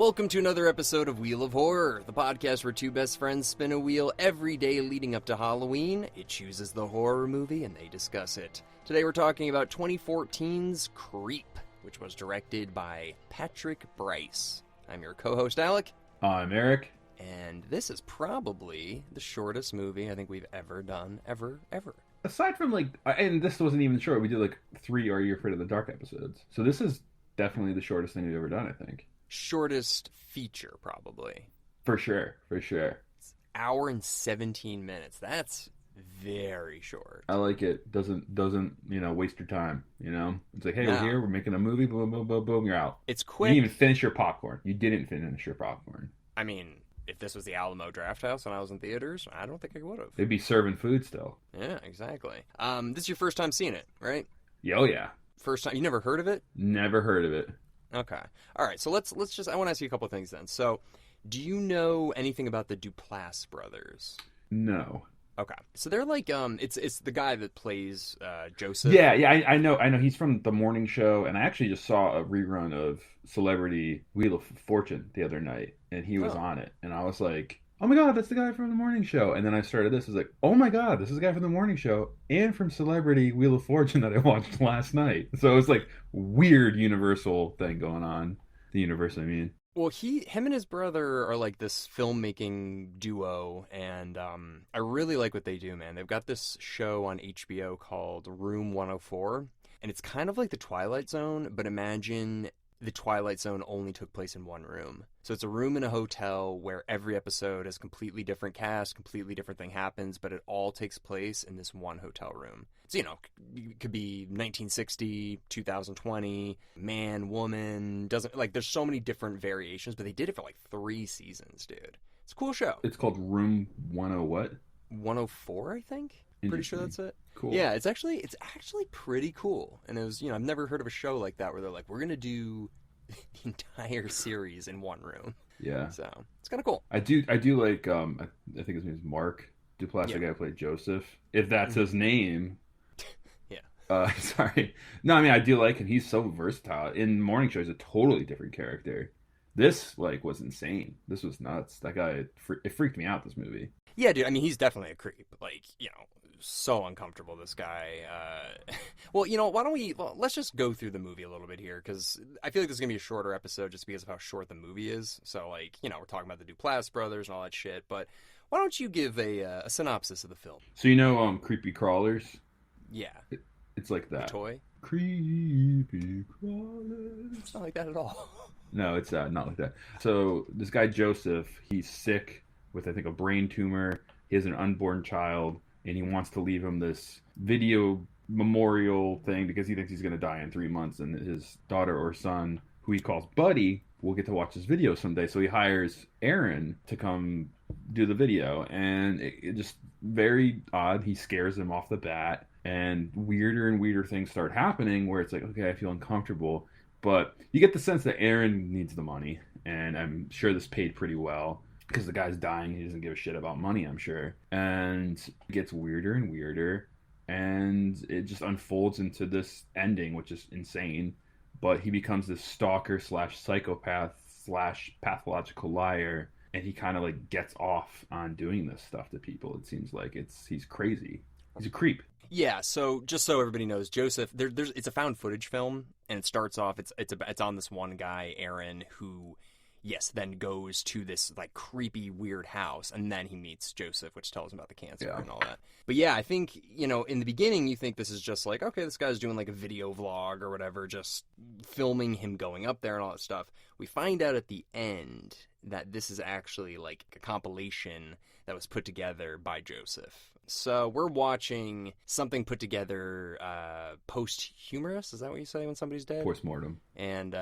Welcome to another episode of Wheel of Horror, the podcast where two best friends spin a wheel every day leading up to Halloween. It chooses the horror movie and they discuss it. Today we're talking about 2014's Creep, which was directed by Patrick Brice. I'm your co-host Alec. I'm Eric. And this is probably the shortest movie I think we've ever done, ever. Aside from and this wasn't even short, we did 3 Are You Afraid of the Dark episodes. So this is definitely the shortest thing we've ever done, I think. Shortest feature, probably. For sure. It's an hour and 17 minutes. That's very short. I like it. Doesn't waste your time, It's like, hey, No. we're here, we're making a movie, boom, boom, boom, boom, you're out. It's You quick. didn't even finish your popcorn. You didn't finish your popcorn. I mean, if this was the Alamo Drafthouse and I was in theaters, I don't think I would have. They'd be serving food still. Yeah, exactly. This is your first time seeing it, right? Oh, yeah. First time. You never heard of it? Never heard of it. Okay. All right. So let's just. I want to ask you a couple of things then. So, do you know anything about the Duplass brothers? No. Okay. So they're like it's the guy that plays Joseph. Yeah, I know. He's from the morning show, and I actually just saw a rerun of Celebrity Wheel of Fortune the other night, and he was on it, and I was like, oh my god, that's the guy from the morning show. And then I started this, I was like, oh my god, this is the guy from the morning show and from Celebrity Wheel of Fortune that I watched last night. So it's like weird Universal thing going on. The universe, I mean. Well, him and his brother are like this filmmaking duo, and I really like what they do, man. They've got this show on HBO called Room 104, and it's kind of like The Twilight Zone, but imagine The Twilight Zone only took place in one room. So it's a room in a hotel where every episode has completely different cast, completely different thing happens, but it all takes place in this one hotel room. So, it could be 1960, 2020, man, woman, there's so many different variations, but they did it for 3 seasons, dude. It's a cool show. It's called Room 10 what? 104, I think. Pretty sure that's it. Cool. Yeah, it's actually pretty cool. And it was, I've never heard of a show like that where they're like, we're going to do the entire series in one room. Yeah. So, it's kind of cool. I do like, I think his name is Mark Duplass, the guy who played Joseph. If that's his name. Yeah. Sorry. No, I mean, I do like him. He's so versatile. In morning show, he's a totally different character. This, was insane. This was nuts. That guy, it freaked me out, this movie. Yeah, dude. I mean, he's definitely a creep. So uncomfortable, this guy. Well, why don't let's just go through the movie a little bit here, because I feel like this is going to be a shorter episode just because of how short the movie is. So, we're talking about the Duplass brothers and all that shit, but why don't you give a synopsis of the film? So, creepy crawlers? Yeah. It's like that. The toy? Creepy crawlers. It's not like that at all. No, it's not like that. So, this guy Joseph, he's sick with, I think, a brain tumor. He has an unborn child, and he wants to leave him this video memorial thing because he thinks he's going to die in 3 months, and his daughter or son, who he calls Buddy, will get to watch this video someday. So he hires Aaron to come do the video, and it just very odd. He scares him off the bat, and weirder things start happening where it's like, okay, I feel uncomfortable. But you get the sense that Aaron needs the money, and I'm sure this paid pretty well because the guy's dying. He doesn't give a shit about money, I'm sure. And it gets weirder and weirder, and it just unfolds into this ending, which is insane. But he becomes this stalker / psychopath / pathological liar, and he kind of gets off on doing this stuff to people. It seems like he's crazy. He's a creep. Yeah, so just so everybody knows, Joseph, it's a found footage film, and it starts off, it's on this one guy, Aaron, who, yes, then goes to this creepy weird house, and then he meets Joseph, which tells him about the cancer and all that. But yeah, I think, in the beginning you think this is just okay, this guy's doing a video vlog or whatever, just filming him going up there and all that stuff. We find out at the end that this is actually a compilation that was put together by Joseph. So we're watching something put together posthumous. Is that what you say when somebody's dead? Postmortem. And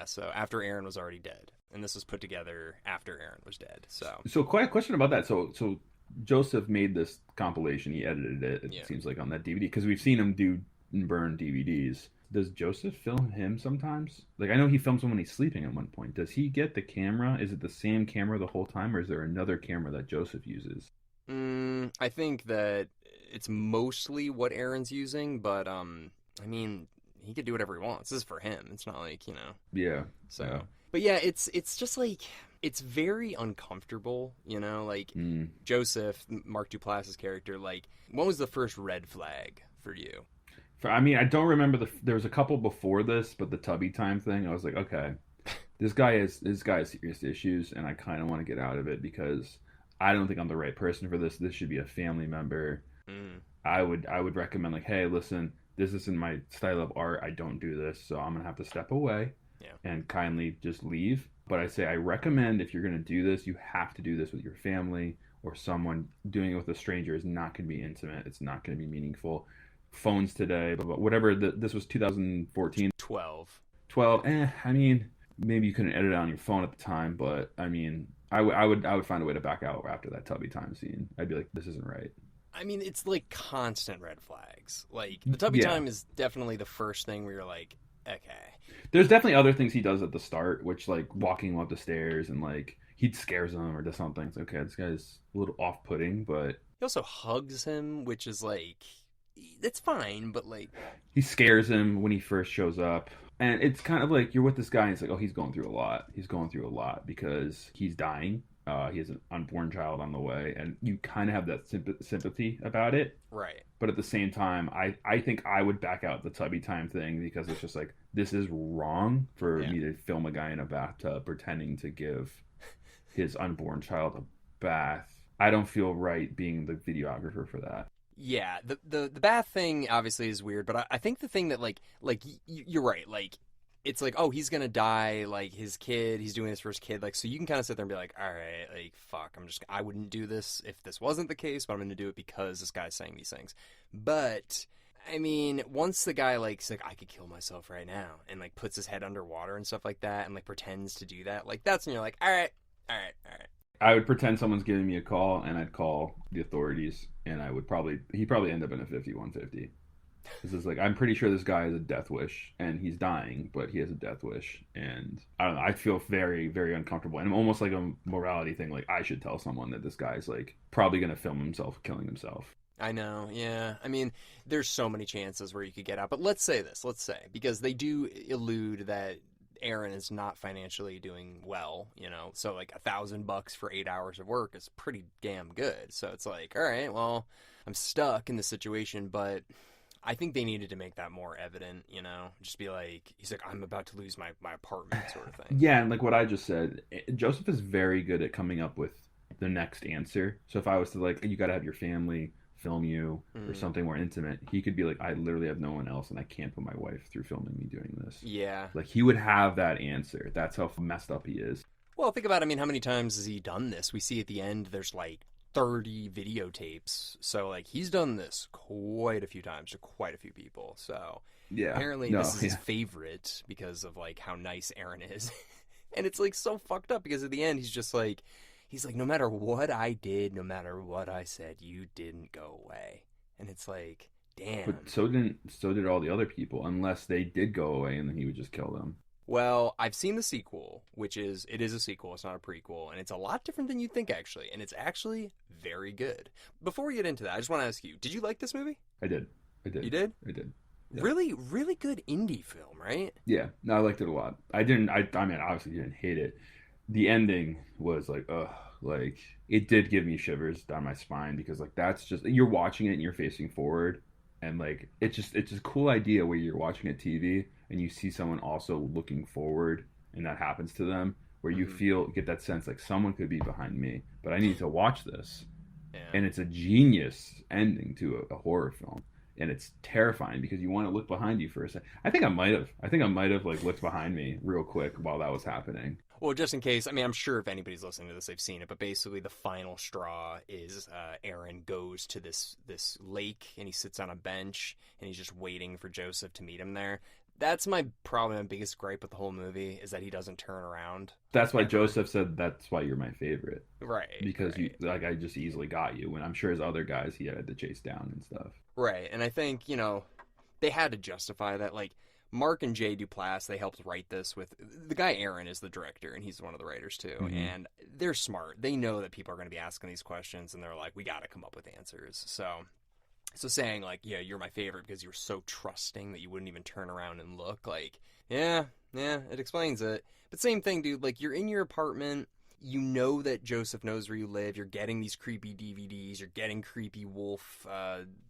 so after Aaron was already dead. And this was put together after Aaron was dead. So quite a question about that. So Joseph made this compilation. He edited it, it seems like, on that DVD. Because we've seen him do and burn DVDs. Does Joseph film him sometimes? I know he films him when he's sleeping at one point. Does he get the camera? Is it the same camera the whole time? Or is there another camera that Joseph uses? I think that it's mostly what Aaron's using, but I mean, he could do whatever he wants. This is for him. It's not like, Yeah. So, Yeah. but yeah, it's just like, it's very uncomfortable, like Joseph, Mark Duplass's character, like, when was the first red flag for you? I mean, I don't remember there was a couple before this, but the tubby time thing, I was like, okay, this guy has serious issues, and I kind of want to get out of it because I don't think I'm the right person for this. This should be a family member. I would recommend, like, hey, listen, this isn't my style of art. I don't do this, so I'm gonna have to step away and kindly just leave. But I say I recommend, if you're gonna do this, you have to do this with your family or someone. Doing it with a stranger is not gonna be intimate. It's not gonna be meaningful. Phones today, but whatever. This was 2014. 12. I mean, maybe you couldn't edit it on your phone at the time, but I mean, I would find a way to back out after that tubby time scene. I'd be like, this isn't right. I mean, it's like constant red flags. Like, the tubby time is definitely the first thing where you're like, okay. There's definitely other things he does at the start, which, like, walking up the stairs and, like, he scares them or does something. It's okay, this guy's a little off-putting, but... He also hugs him, which is, like, that's fine, but, like... He scares him when he first shows up. And it's kind of like, you're with this guy and it's like, oh, he's going through a lot. He's going through a lot because he's dying. He has an unborn child on the way, and you kind of have that sympathy about it. Right. But at the same time, I think I would back out the tubby time thing because it's just like, this is wrong for me to film a guy in a bathtub pretending to give his unborn child a bath. I don't feel right being the videographer for that. Yeah, the bath thing obviously is weird, but I think the thing that, like you're right, like, it's like, oh, he's gonna die, like, his kid, he's doing this for his kid, like, so you can kind of sit there and be like, all right, like, fuck, I wouldn't do this if this wasn't the case, but I'm gonna do it because this guy's saying these things. But, I mean, once the guy, like, is like, I could kill myself right now, and, like, puts his head underwater and stuff like that, and, like, pretends to do that, like, that's when you're like, all right. I would pretend someone's giving me a call, and I'd call the authorities, and he'd probably end up in a 5150. This is like, I'm pretty sure this guy has a death wish, and he's dying, but he has a death wish, and I don't know, I feel very, very uncomfortable, and almost like a morality thing, like, I should tell someone that this guy's, like, probably going to film himself killing himself. I know, yeah. I mean, there's so many chances where you could get out, but let's say, because they do allude that Aaron is not financially doing well, so, like, $1,000 for 8 hours of work is pretty damn good. So it's like, all right, well, I'm stuck in this situation, but I think they needed to make that more evident, just be like, he's like, I'm about to lose my apartment sort of thing. Yeah, and like what I just said, Joseph is very good at coming up with the next answer. So if I was to, like, you got to have your family film you or something more intimate, he could be like, I literally have no one else and I can't put my wife through filming me doing this. Yeah. Like, he would have that answer. That's how messed up he is. Well, think about it. I mean, how many times has he done this? We see at the end there's like 30 videotapes. So, like, he's done this quite a few times to quite a few people. So, yeah, apparently this is his favorite because of, like, how nice Aaron is. And it's, like, so fucked up because at the end he's like, no matter what I did, no matter what I said, you didn't go away. And it's like, damn. But so did all the other people, unless they did go away and then he would just kill them. Well, I've seen the sequel, it is a sequel, it's not a prequel, and it's a lot different than you'd think, actually, and it's actually very good. Before we get into that, I just want to ask you, did you like this movie? I did. You did? I did. Yeah. Really, really good indie film, right? Yeah, no, I liked it a lot. I mean, obviously didn't hate it. The ending was like, ugh, like, it did give me shivers down my spine because, like, that's just, you're watching it and you're facing forward, and, like, it's a cool idea where you're watching a TV and you see someone also looking forward and that happens to them, where you get that sense like someone could be behind me, but I need to watch this. Yeah. And it's a genius ending to a horror film. And it's terrifying because you want to look behind you for a second. I think I might have like looked behind me real quick while that was happening. Well, just in case, I mean, I'm sure if anybody's listening to this, they've seen it. But basically, the final straw is Aaron goes to this lake and he sits on a bench and he's just waiting for Joseph to meet him there. That's my problem and biggest gripe with the whole movie is that he doesn't turn around. That's why Joseph said that's why you're my favorite. Right. Because you, like, I just easily got you when I'm sure his other guys he had to chase down and stuff. Right. And I think, they had to justify that. Like, Mark and Jay Duplass, they helped write this with... The guy Aaron is the director, and he's one of the writers, too. Mm-hmm. And they're smart. They know that people are going to be asking these questions, and they're like, we got to come up with answers. So So saying, like, yeah, you're my favorite because you're so trusting that you wouldn't even turn around and look, like, yeah, it explains it. But same thing, dude, like, you're in your apartment, you know that Joseph knows where you live, you're getting these creepy DVDs, you're getting creepy wolf,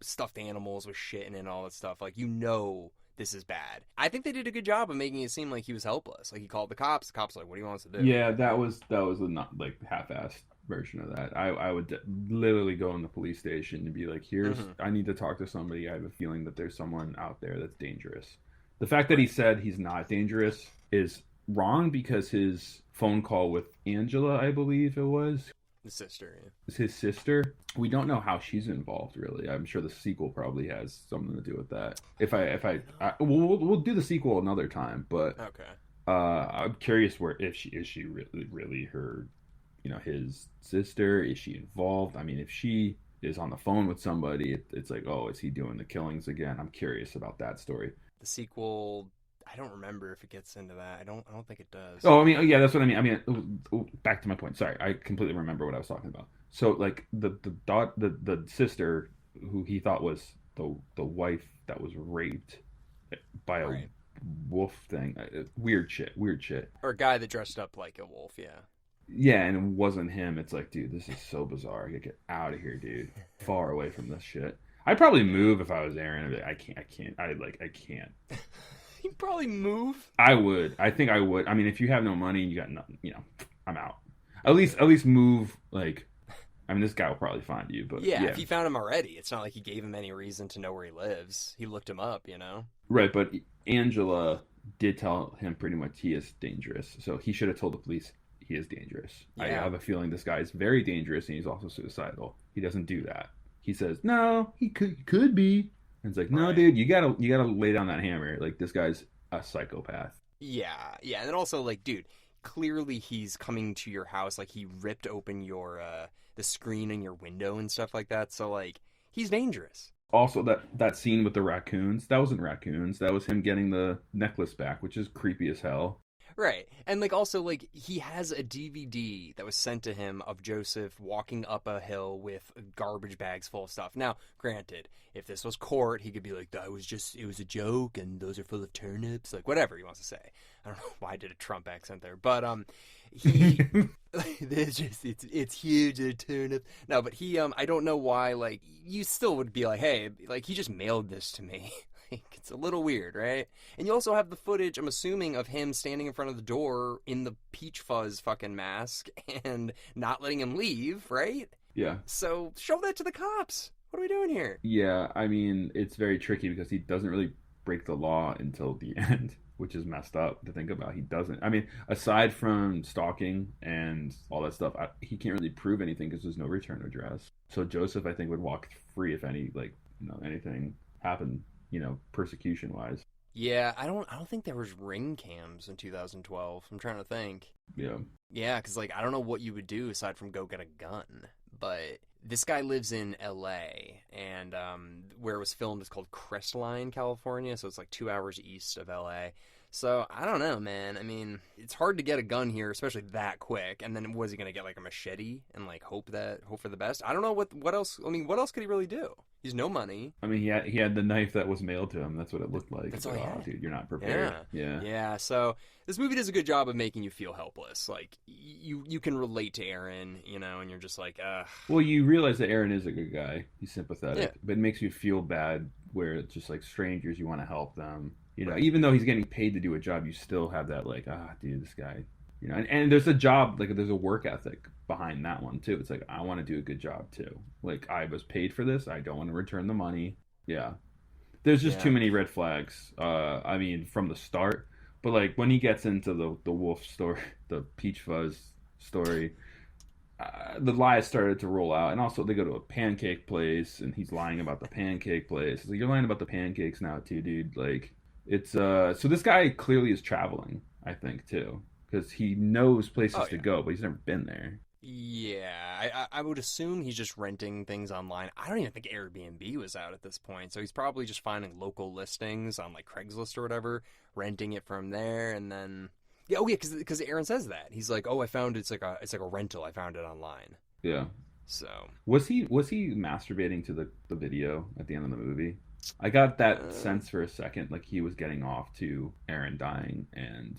stuffed animals with shit in it and all that stuff. Like, you know this is bad. I think they did a good job of making it seem like he was helpless. Like, he called the cops were like, what do you want us to do? Yeah, that was a not like half-assed version of that. I would literally go in the police station and be like, here's I need to talk to somebody. I have a feeling that there's someone out there that's dangerous. The fact that he said he's not dangerous is wrong because his phone call with Angela, I believe it was, The sister, yeah. is his sister. We don't know how she's involved, really. I'm sure the sequel probably has something to do with that. We'll do the sequel another time, but Okay. I'm curious if she really her, his sister? Is she involved? I mean, if she is on the phone with somebody, it's like, oh, is he doing the killings again? I'm curious about that story. The sequel, I don't remember if it gets into that. I don't think it does. Oh, I mean, yeah, that's what I mean. I mean, back to my point. Sorry, I completely remember what I was talking about. So, like the sister who he thought was the wife that was raped by a Right. wolf thing. Weird shit. Or a guy that dressed up like a wolf, yeah. Yeah, and it wasn't him. It's like, dude, this is so bizarre. I gotta get out of here, dude. Far away from this shit. I'd probably move if I was Aaron. I'd be like, I can't. He'd probably move. I would. I think I would. I mean, if you have no money and you got nothing, I'm out. At least move. Like, I mean, this guy will probably find you, but Yeah, if he found him already, it's not like he gave him any reason to know where he lives. He looked him up, Right, but Angela did tell him pretty much he is dangerous, so he should have told the police he is dangerous. Yeah. I have a feeling this guy is very dangerous and he's also suicidal. He doesn't do that. He says, no, he could be. And it's like, no, Right. dude, you gotta lay down that hammer. Like, this guy's a psychopath. Yeah, and then also, like, dude, clearly he's coming to your house, like, he ripped open your, the screen in your window and stuff like that, so, like, he's dangerous. Also, that scene with the raccoons, that wasn't raccoons. That was him getting the necklace back, which is creepy as hell. Right. And, like, also, like, he has a DVD that was sent to him of Joseph walking up a hill with garbage bags full of stuff. Now, granted, if this was court, he could be like, it was a joke, and those are full of turnips, like, whatever he wants to say. I don't know why I did a Trump accent there, but, he, it's huge, a turnip. No, but he, I don't know why, like, you still would be like, hey, like, he just mailed this to me. It's a little weird, right? And you also have the footage, I'm assuming, of him standing in front of the door in the peach fuzz fucking mask and not letting him leave, right? Yeah. So show that to the cops. What are we doing here? Yeah, I mean, it's very tricky because he doesn't really break the law until the end, which is messed up to think about. He doesn't. I mean, aside from stalking and all that stuff, he can't really prove anything because there's no return address. So Joseph, I think, would walk free if anything happened, persecution wise. Yeah, I don't think there was ring cams in 2012. I'm trying to think. Yeah. Yeah, because, like, I don't know what you would do aside from go get a gun. But this guy lives in L.A., and where it was filmed is called Crestline, California, so it's like 2 hours east of L.A. So, I don't know, man. I mean, it's hard to get a gun here, especially that quick. And then was he going to get, like, a machete and, like, hope for the best? I don't know what else. I mean, what else could he really do? He's no money. I mean, he had the knife that was mailed to him. That's what it looked like. That's all he had. Dude, you're not prepared. Yeah. Yeah, so this movie does a good job of making you feel helpless. Like, you can relate to Aaron, and you're just like, ugh. Well, you realize that Aaron is a good guy. He's sympathetic. Yeah. But it makes you feel bad where it's just like strangers, you want to help them. Right. Even though he's getting paid to do a job, you still have that, like, dude, this guy. And there's a job, like, there's a work ethic behind that one, too. It's like, I want to do a good job, too. Like, I was paid for this. I don't want to return the money. Yeah. There's just too many red flags, I mean, from the start. But, like, when he gets into the wolf story, the peach fuzz story, the lies started to roll out. And also, they go to a pancake place, and he's lying about the pancake place. It's like, you're lying about the pancakes now, too, dude. Like, it's, so this guy clearly is traveling, I think, too. Because he knows places to go, but he's never been there. Yeah, I would assume he's just renting things online. I don't even think Airbnb was out at this point, so he's probably just finding local listings on, like, Craigslist or whatever, renting it from there, and then because Aaron says that he's like, I found it's like a rental. I found it online. Yeah. So Was he masturbating to the video at the end of the movie? I got that sense for a second, like he was getting off to Aaron dying and